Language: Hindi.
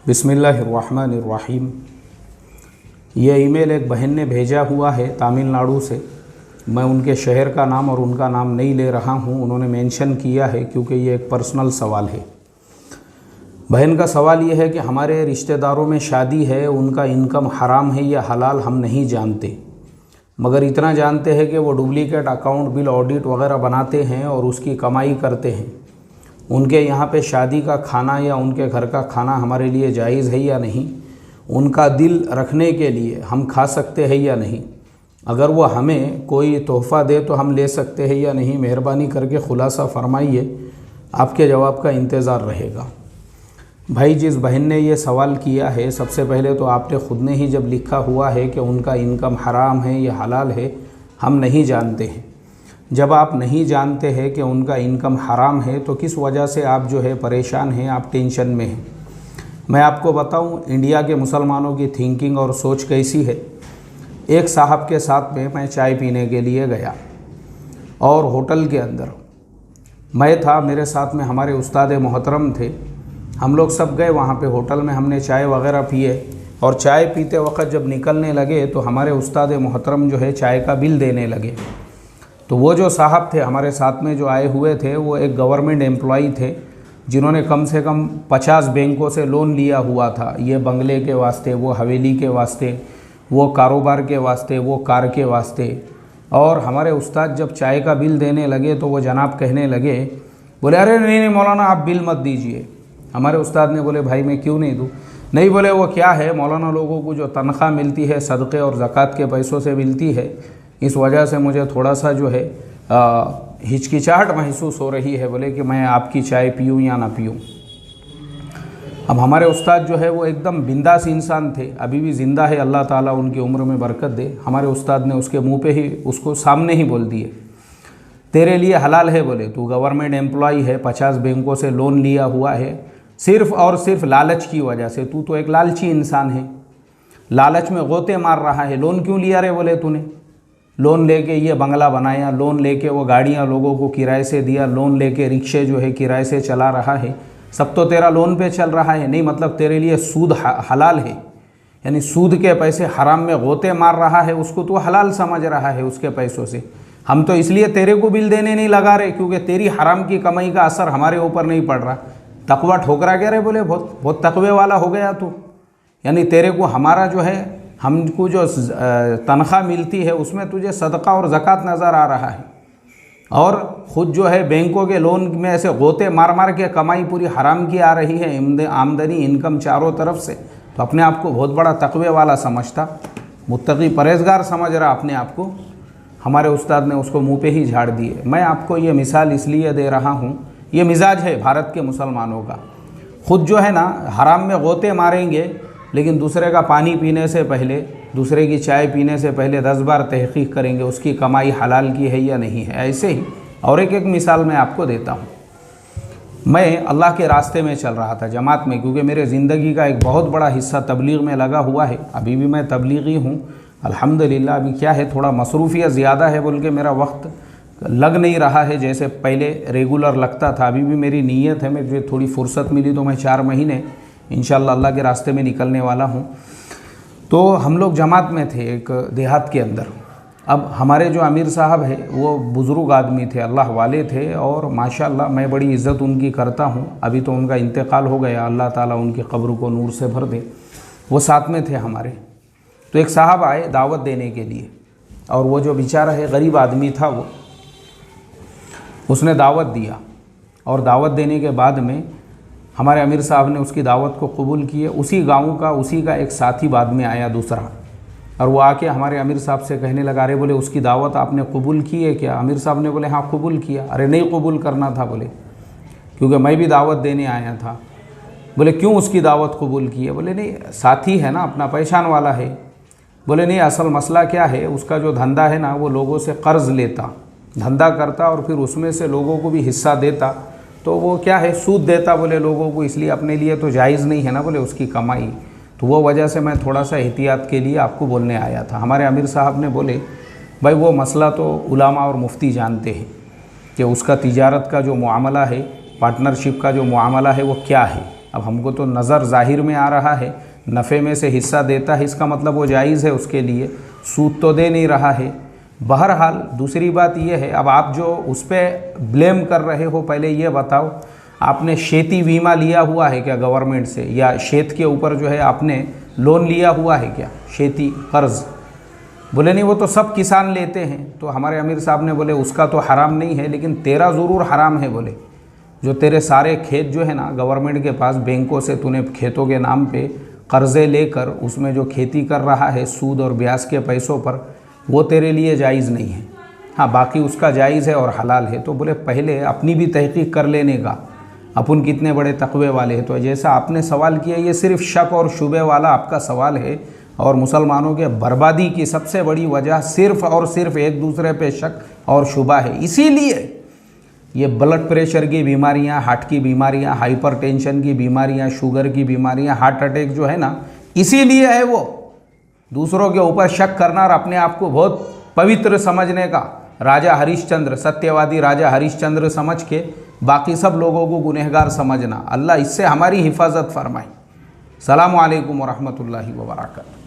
बिस्मिल्लाहिर्रहमानिर्रहीम। ये ईमेल एक बहन ने भेजा हुआ है तमिलनाडु से। मैं उनके शहर का नाम और उनका नाम नहीं ले रहा हूँ, उन्होंने मेंशन किया है क्योंकि ये एक पर्सनल सवाल है। बहन का सवाल ये है कि हमारे रिश्तेदारों में शादी है, उनका इनकम हराम है या हलाल हम नहीं जानते, मगर इतना जानते हैं कि वो डुप्लीकेट अकाउंट, बिल, ऑडिट वगैरह बनाते हैं और उसकी कमाई करते हैं। उनके यहाँ पे शादी का खाना या उनके घर का खाना हमारे लिए जायज़ है या नहीं, उनका दिल रखने के लिए हम खा सकते हैं या नहीं, अगर वो हमें कोई तोहफ़ा दे तो हम ले सकते हैं या नहीं, मेहरबानी करके खुलासा फरमाइए। आपके जवाब का इंतज़ार रहेगा। भाई, जिस बहन ने ये सवाल किया है, सबसे पहले तो आपने ख़ुद ने ही जब लिखा हुआ है कि उनका इनकम हराम है या हलाल है, हम नहीं जानते हैं। जब आप नहीं जानते हैं कि उनका इनकम हराम है तो किस वजह से आप जो है परेशान हैं, आप टेंशन में हैं। मैं आपको बताऊं, इंडिया के मुसलमानों की थिंकिंग और सोच कैसी है। एक साहब के साथ में मैं चाय पीने के लिए गया और होटल के अंदर मैं था, मेरे साथ में हमारे उस्ताद मोहतरम थे। हम लोग सब गए वहाँ पे होटल में, हमने चाय वगैरह पिए और चाय पीते वक्त जब निकलने लगे तो हमारे उस्ताद मोहतरम जो है चाय का बिल देने लगे। तो वो जो साहब थे हमारे साथ में जो आए हुए थे, वो एक गवर्नमेंट एम्प्लॉई थे जिन्होंने कम से कम 50 बैंकों से लोन लिया हुआ था। ये बंगले के वास्ते, वो हवेली के वास्ते, वो कारोबार के वास्ते, वो कार के वास्ते। और हमारे उस्ताद जब चाय का बिल देने लगे तो वो जनाब कहने लगे, बोले अरे नहीं नहीं मौलाना, आप बिल मत दीजिए। हमारे उस्ताद ने बोले भाई मैं क्यों नहीं दूँ? नहीं, बोले वो क्या है, मौलाना लोगों को जो तनख्वाह मिलती है सदक़े और ज़कात के पैसों से मिलती है, इस वजह से मुझे थोड़ा सा जो है हिचकिचाहट महसूस हो रही है, बोले कि मैं आपकी चाय पीऊँ या ना पीऊँ। अब हमारे उस्ताद जो है वो एकदम बिंदास इंसान थे, अभी भी ज़िंदा है, अल्लाह ताला उनकी उम्र में बरकत दे। हमारे उस्ताद ने उसके मुंह पे ही, उसको सामने ही बोल दिए, तेरे लिए हलाल है, बोले तू गवर्नमेंट एम्प्लॉई है, 50 बैंकों से लोन लिया हुआ है, सिर्फ़ और सिर्फ लालच की वजह से। तू तो एक लालची इंसान है, लालच में गोते मार रहा है। लोन क्यों लिया रे, बोले तूने लोन लेके ये बंगला बनाया, लोन लेके वो गाड़ियाँ लोगों को किराए से दिया, लोन लेके रिक्शे जो है किराए से चला रहा है, सब तो तेरा लोन पे चल रहा है। नहीं, मतलब तेरे लिए सूद हलाल है, यानी सूद के पैसे हराम में गोते मार रहा है, उसको तो हलाल समझ रहा है उसके पैसों से। हम तो इसलिए तेरे को बिल देने नहीं लगा रहे क्योंकि तेरी हराम की कमाई का असर हमारे ऊपर नहीं पड़ रहा। तकवा ठोकरा क्या रे, बोले बहुत तकवे वाला हो गया तू, यानी तेरे को हमारा जो है, हमको जो तनख्वाह मिलती है उसमें तुझे सदका और ज़कात नज़र आ रहा है, और ख़ुद जो है बैंकों के लोन में ऐसे गोते मार मार के कमाई पूरी हराम की आ रही है, आमदनी इनकम चारों तरफ से। तो अपने आप को बहुत बड़ा तकवे वाला समझता, मुत्तकी परहेज़गार समझ रहा अपने आप को। हमारे उस्ताद ने उसको मुँह पे ही झाड़ दिए। मैं आपको ये मिसाल इसलिए दे रहा हूँ, ये मिजाज है भारत के मुसलमानों का। ख़ुद जो है ना हराम में गोते मारेंगे, लेकिन दूसरे का पानी पीने से पहले, दूसरे की चाय पीने से पहले 10 बार तहक़ीक़ करेंगे उसकी कमाई हलाल की है या नहीं है। ऐसे ही और एक मिसाल मैं आपको देता हूँ। मैं अल्लाह के रास्ते में चल रहा था जमात में, क्योंकि मेरे ज़िंदगी का एक बहुत बड़ा हिस्सा तबलीग में लगा हुआ है। अभी भी मैं तबलीगी हूँ अल्हम्दुलिल्लाह। अभी क्या है, थोड़ा मसरूफ़ियत ज़्यादा है बोल के मेरा वक्त लग नहीं रहा है जैसे पहले रेगुलर लगता था। अभी भी मेरी नीयत है, मुझे थोड़ी फ़ुर्सत मिली तो मैं 4 महीने इंशाअल्लाह अल्लाह के रास्ते में निकलने वाला हूँ। तो हम लोग जमात में थे एक देहात के अंदर। अब हमारे जो अमीर साहब है वो बुज़ुर्ग आदमी थे, अल्लाह वाले थे, और माशाअल्लाह मैं बड़ी इज़्ज़त उनकी करता हूँ। अभी तो उनका इंतकाल हो गया, अल्लाह ताला उनकी कब्र को नूर से भर दे। वो साथ में थे हमारे। तो एक साहब आए दावत देने के लिए, और वो जो बेचारा है गरीब आदमी था, वो उसने दावत दिया, और दावत देने के बाद में हमारे अमीर साहब ने उसकी दावत को कबूल किए। उसी गांव का, उसी का एक साथी बाद में आया दूसरा, और वो आके हमारे अमीर साहब से कहने लगा, अरे बोले उसकी दावत आपने कबूल की है क्या? अमीर साहब ने बोले हाँ कबूल किया। अरे नहीं कबूल करना था, बोले क्योंकि मैं भी दावत देने आया था। बोले क्यों उसकी दावत कबूल की है? बोले नहीं, साथी है ना, अपना पहचान वाला है। बोले नहीं, असल मसला क्या है, उसका जो धंधा है ना, वो लोगों से कर्ज़ लेता, धंधा करता और फिर उसमें से लोगों को भी हिस्सा देता। तो वो क्या है, सूद देता बोले लोगों को, इसलिए अपने लिए तो जायज़ नहीं है ना बोले उसकी कमाई। तो वो वजह से मैं थोड़ा सा एहतियात के लिए आपको बोलने आया था। हमारे अमीर साहब ने बोले भाई वो मसला तो उलामा और मुफ्ती जानते हैं कि उसका तिजारत का जो मुआमला है, पार्टनरशिप का जो मुआमला है वो क्या है। अब हमको तो नज़र ज़ाहिर में आ रहा है, नफ़े में से हिस्सा देता है, इसका मतलब वो जायज़ है उसके लिए, सूद तो दे नहीं रहा है। बहरहाल दूसरी बात ये है, अब आप जो उस पर ब्लेम कर रहे हो, पहले ये बताओ आपने खेती बीमा लिया हुआ है क्या गवर्नमेंट से, या शेत के ऊपर जो है आपने लोन लिया हुआ है क्या, खेती कर्ज? बोले नहीं वो तो सब किसान लेते हैं। तो हमारे अमीर साहब ने बोले उसका तो हराम नहीं है, लेकिन तेरा ज़रूर हराम है। बोले जो तेरे सारे खेत जो है ना गवर्नमेंट के पास, बैंकों से तूने खेतों के नाम पे कर्ज़े लेकर उसमें जो खेती कर रहा है सूद और ब्याज के पैसों पर, वो तेरे लिए जायज़ नहीं है। हाँ बाकी उसका जायज़ है और हलाल है। तो बोले पहले अपनी भी तहकीक कर लेने का, अपन कितने बड़े तकवे वाले हैं। तो जैसा आपने सवाल किया, ये सिर्फ शक और शुबे वाला आपका सवाल है, और मुसलमानों के बर्बादी की सबसे बड़ी वजह सिर्फ और सिर्फ एक दूसरे पे शक और शुबा है। इसीलिए ये ब्लड प्रेशर की बीमारियां, हार्ट की बीमारियां, हाइपरटेंशन की बीमारियां, शुगर की बीमारियां, हार्ट अटैक जो है ना, इसीलिए है वो दूसरों के ऊपर शक करना और अपने आप को बहुत पवित्र समझने का, राजा हरिश्चंद्र, सत्यवादी राजा हरिश्चंद्र समझ के बाकी सब लोगों को गुनहगार समझना। अल्लाह इससे हमारी हिफाजत फरमाए। सलाम अलैकुम व रहमतुल्लाहि व बरकातहू।